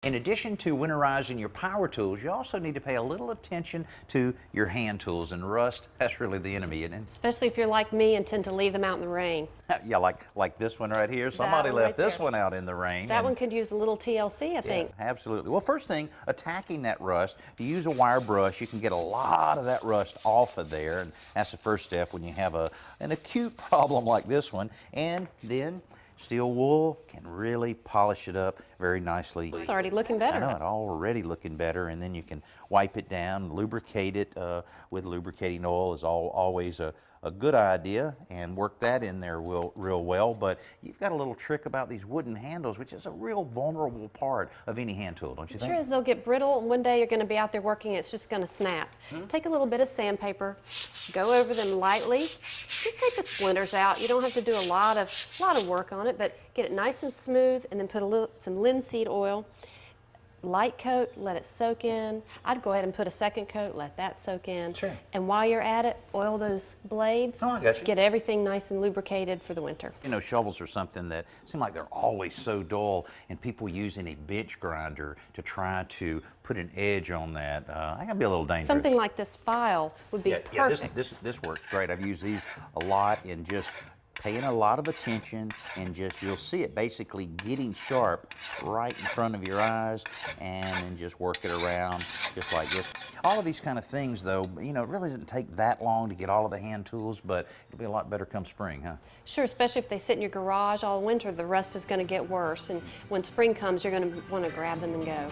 In addition to winterizing your power tools, you also need to pay a little attention to your hand tools, and rust, that's really the enemy, isn't it? Especially if you're like me and tend to leave them out in the rain. Yeah, like this one right here. Somebody one left right this there. one out in the rain. That one could use a little TLC, I think. Yeah, absolutely. Well, first thing, attacking that rust, if you use a wire brush, you can get a lot of that rust off of there, and that's the first step when you have an acute problem like this one. And then steel wool can really polish it up very nicely. It's already looking better. I know, it's already looking better, and then you can wipe it down, lubricate it with lubricating oil is always a good idea, and work that in there real well. But you've got a little trick about these wooden handles, which is a real vulnerable part of any hand tool, don't you think? Sure is. They'll get brittle, and one day you're going to be out there working, it's just going to snap. Take a little bit of sandpaper, go over them lightly, just take the splinters out. You don't have to do a lot of work on it, but get it nice and smooth, and then put some linseed oil. Light coat, let it soak in. I'd go ahead and put a second coat, let that soak in. Sure. And while you're at it, oil those blades. Oh, I got you. Get everything nice and lubricated for the winter. You know, shovels are something that seem like they're always so dull, and people using a bench grinder to try to put an edge on that, that can be a little dangerous. Something like this file would be perfect. This works great. I've used these a lot, in just paying a lot of attention, and just, you'll see it basically getting sharp right in front of your eyes, and then just work it around just like this. All of these kind of things, though, you know, it really didn't take that long to get all of the hand tools, but it'll be a lot better come spring, huh? Sure, especially if they sit in your garage all winter, the rust is going to get worse, and when spring comes, you're going to want to grab them and go.